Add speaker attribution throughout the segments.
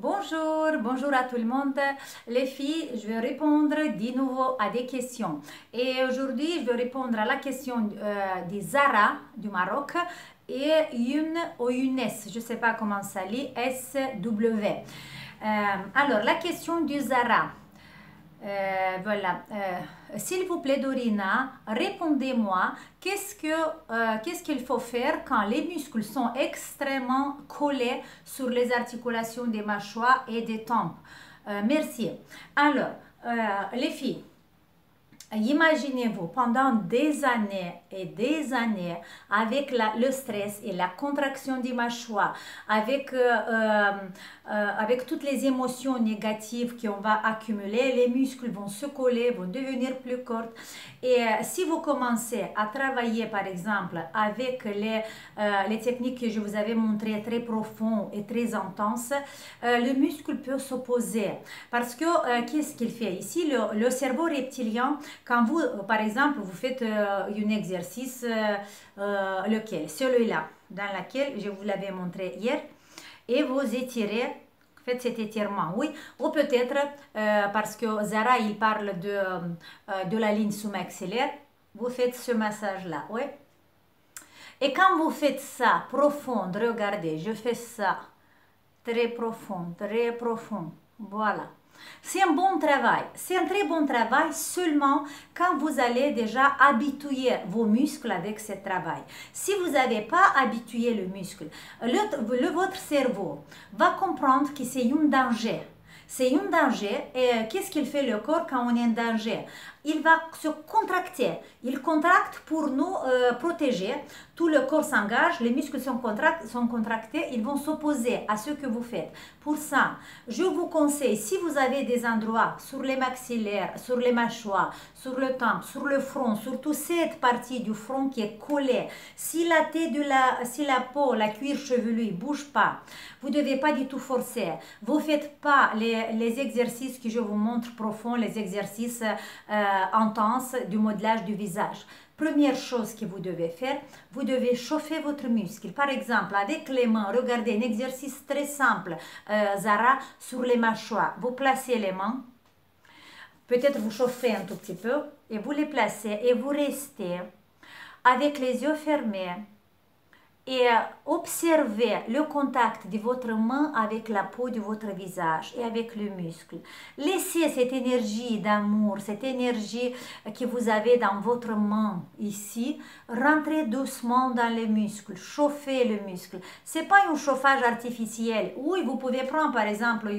Speaker 1: Bonjour, bonjour à tout le monde. Les filles, je vais répondre de nouveau à des questions. Et aujourd'hui, je vais répondre à la question de Zara du Maroc et une ou une S, je ne sais pas comment ça lit, SW. Alors, la question du Zara. Voilà. S'il vous plaît, Dorina, répondez-moi, qu'est-ce qu'il faut faire quand les muscles sont extrêmement collés sur les articulations des mâchoires et des tempes? Merci. Alors, les filles, imaginez-vous pendant des années et des années avec le stress et la contraction des mâchoires, avec toutes les émotions négatives qu'on va accumuler, les muscles vont se coller, vont devenir plus courts. Et si vous commencez à travailler par exemple avec les techniques que je vous avais montrées très profondes et très intenses, le muscle peut s'opposer. Parce que qu'est-ce qu'il fait ici? Le cerveau reptilien, quand vous, par exemple, vous faites un exercice, lequel? Celui-là, dans lequel je vous l'avais montré hier, et vous étirez, faites cet étirement, oui, ou peut-être, parce que Zara, il parle de la ligne sous-maxillaire, vous faites ce massage-là, oui. Et quand vous faites ça, profond, regardez, je fais ça, très profond, voilà. C'est un bon travail. C'est un très bon travail seulement quand vous allez déjà habituer vos muscles avec ce travail. Si vous n'avez pas habitué le muscle, votre cerveau va comprendre que c'est un danger. C'est un danger et qu'est-ce qu'il fait le corps quand on est en danger? Il va se contracter. Il contracte pour nous protéger. Tout le corps s'engage, les muscles sont contractés, ils vont s'opposer à ce que vous faites. Pour ça, je vous conseille, si vous avez des endroits sur les maxillaires, sur les mâchoires, sur le temple, sur le front, surtout cette partie du front qui est collée, si la peau, la cuir chevelu ne bouge pas, vous ne devez pas du tout forcer. Vous ne faites pas les exercices que je vous montre profonds, les exercices intenses du modelage du visage. Première chose que vous devez faire, vous devez chauffer votre muscle. Par exemple, avec les mains, regardez un exercice très simple, Zara, sur les mâchoires. Vous placez les mains, peut-être vous chauffez un tout petit peu, et vous les placez et vous restez avec les yeux fermés et observez le contact de votre main avec la peau de votre visage et avec le muscle. Laissez cette énergie d'amour, cette énergie que vous avez dans votre main ici, rentrer doucement dans les muscles, chauffer le muscle. C'est pas un chauffage artificiel. Oui, vous pouvez prendre par exemple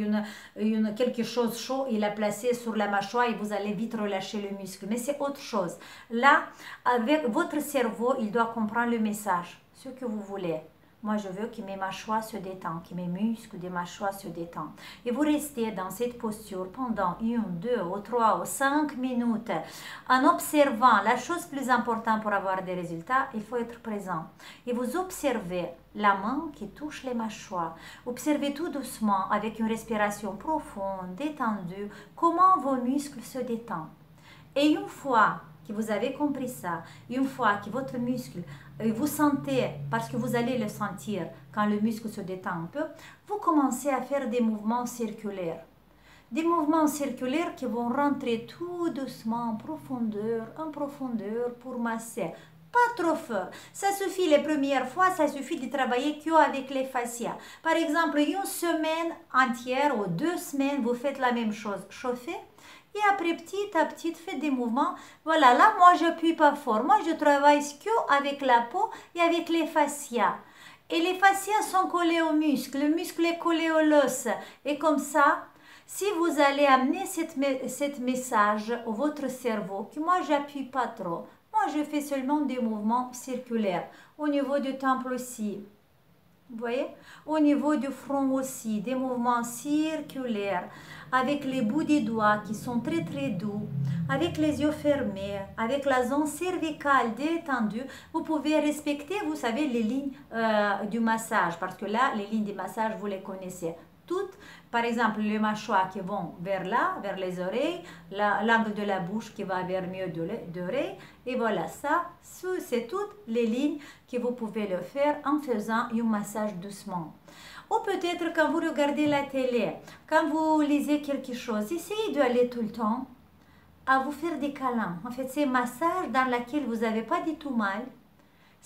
Speaker 1: quelque chose chaud et la placer sur la mâchoire et vous allez vite relâcher le muscle. Mais c'est autre chose. Là, avec votre cerveau, il doit comprendre le message. Ce que vous voulez. Moi, je veux que mes mâchoires se détendent, que mes muscles des mâchoires se détendent. Et vous restez dans cette posture pendant 1, 2 ou 3 ou 5 minutes en observant. La chose plus importante pour avoir des résultats, il faut être présent. Et vous observez la main qui touche les mâchoires. Observez tout doucement avec une respiration profonde, détendue, comment vos muscles se détendent. Et une fois que vous avez compris ça, une fois que votre muscle, vous sentez, parce que vous allez le sentir quand le muscle se détend un peu, vous commencez à faire des mouvements circulaires. Des mouvements circulaires qui vont rentrer tout doucement en profondeur pour masser. Pas trop fort. Ça suffit les premières fois, ça suffit de travailler qu'avec les fascias. Par exemple, une semaine entière ou 2 semaines, vous faites la même chose. Chauffez. Et après, petit à petit, faites des mouvements. Voilà, là, moi, je n'appuie pas fort. Moi, je travaille qu'avec la peau et avec les fascias. Et les fascias sont collés au muscle. Le muscle est collé au l'os. Et comme ça, si vous allez amener cette message au votre cerveau, que moi, j'appuie pas trop. Moi, je fais seulement des mouvements circulaires. Au niveau du temple aussi. Vous voyez? Au niveau du front aussi, des mouvements circulaires, avec les bouts des doigts qui sont très très doux, avec les yeux fermés, avec la zone cervicale détendue. Vous pouvez respecter, vous savez, les lignes du massage, parce que là, les lignes du massage, vous les connaissez toutes. Par exemple, les mâchoires qui vont vers là, vers les oreilles, l'angle de la bouche qui va vers mieux de l'oreille. Et voilà, ça, c'est toutes les lignes que vous pouvez le faire en faisant un massage doucement. Ou peut-être quand vous regardez la télé, quand vous lisez quelque chose, essayez d'aller tout le temps à vous faire des câlins. En fait, c'est un massage dans lequel vous n'avez pas du tout mal.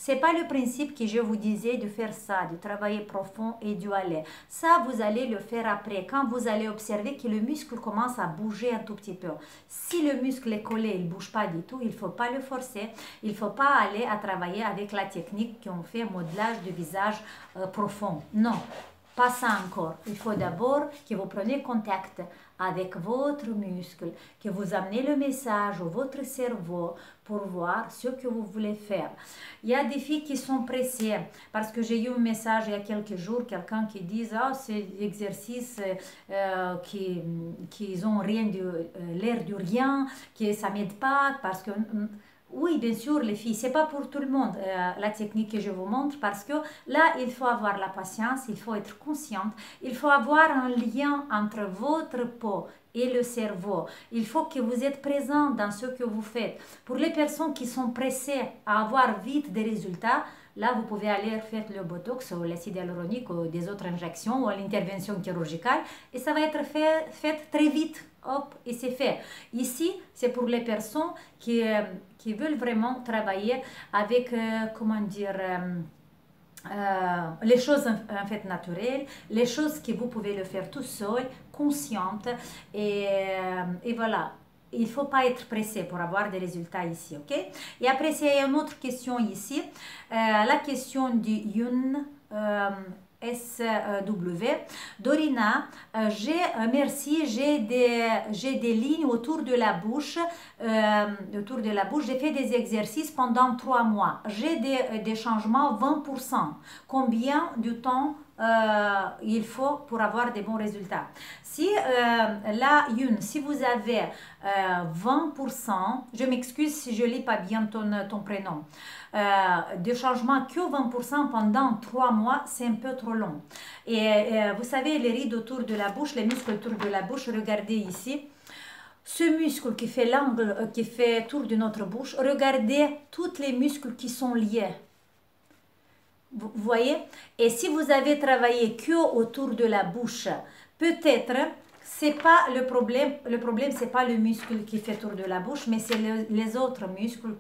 Speaker 1: C'est pas le principe que je vous disais de faire ça, de travailler profond et d'y aller. Ça, vous allez le faire après, quand vous allez observer que le muscle commence à bouger un tout petit peu. Si le muscle est collé, il ne bouge pas du tout, il ne faut pas le forcer. Il ne faut pas aller à travailler avec la technique qu'on fait, modelage de visage profond. Non, pas ça encore. Il faut d'abord que vous preniez contact avec votre muscle, que vous amenez le message au votre cerveau pour voir ce que vous voulez faire. Il y a des filles qui sont pressées parce que j'ai eu un message il y a quelques jours, quelqu'un qui dit « Ah, c'est l'exercice qui ont rien de l'air de rien, que ça m'aide pas parce que... » Oui, bien sûr, les filles, c'est pas pour tout le monde la technique que je vous montre parce que là, il faut avoir la patience, il faut être consciente, il faut avoir un lien entre votre peau et le cerveau. Il faut que vous êtes présent dans ce que vous faites. Pour les personnes qui sont pressées à avoir vite des résultats, là, vous pouvez aller faire le botox ou l'acide hyaluronique ou des autres injections ou l'intervention chirurgicale et ça va être fait très vite. Hop, et c'est fait. Ici, c'est pour les personnes qui veulent vraiment travailler avec, comment dire, les choses en fait naturelles, les choses que vous pouvez le faire tout seul, consciente, et voilà. Il ne faut pas être pressé pour avoir des résultats ici, ok? Et après, il y a une autre question ici, la question du Yun. SW. Dorina, merci, j'ai des lignes autour de la bouche. J'ai fait des exercices pendant 3 mois. J'ai des changements 20%. Combien de temps il faut pour avoir des bons résultats? Si si vous avez 20%, je m'excuse si je ne lis pas bien ton prénom, de changement que 20% pendant 3 mois, c'est un peu trop long. Et vous savez, les rides autour de la bouche, les muscles autour de la bouche, regardez ici. Ce muscle qui fait l'angle, qui fait tour de notre bouche, regardez tous les muscles qui sont liés. Vous voyez? Et si vous avez travaillé que autour de la bouche, peut-être c'est pas le problème. Le problème, c'est pas le muscle qui fait tour de la bouche, mais c'est les autres muscles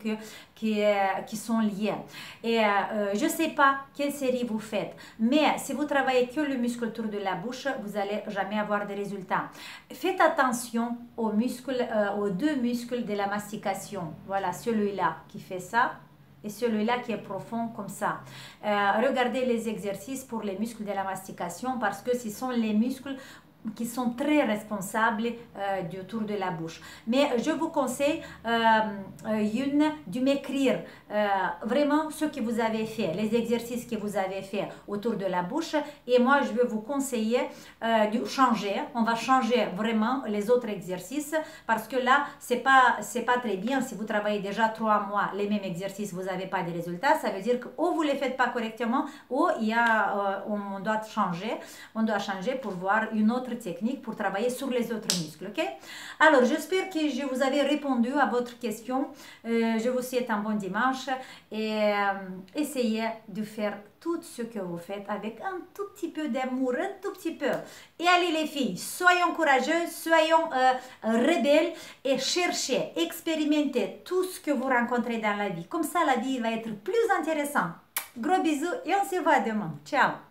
Speaker 1: qui sont liés. Et je sais pas quelle série vous faites, mais si vous travaillez que le muscle autour de la bouche, vous allez jamais avoir de résultats. Faites attention aux muscles, aux 2 muscles de la mastication. Voilà, celui-là qui fait ça. Et celui-là qui est profond comme ça. Regardez les exercices pour les muscles de la mastication parce que ce sont les muscles qui sont très responsables du tour de la bouche. Mais je vous conseille de m'écrire vraiment ce que vous avez fait, les exercices que vous avez fait autour de la bouche. Et moi, je vais vous conseiller de changer. On va changer vraiment les autres exercices parce que là, c'est pas très bien. Si vous travaillez déjà 3 mois les mêmes exercices, vous n'avez pas de résultats. Ça veut dire que ou vous ne les faites pas correctement ou on doit changer pour voir une autre technique pour travailler sur les autres muscles, ok? Alors, j'espère que je vous avais répondu à votre question. Je vous souhaite un bon dimanche et essayez de faire tout ce que vous faites avec un tout petit peu d'amour, un tout petit peu. Et allez les filles, soyons courageuses, soyons rebelles et cherchez, expérimentez tout ce que vous rencontrez dans la vie. Comme ça, la vie va être plus intéressante. Gros bisous et on se voit demain. Ciao!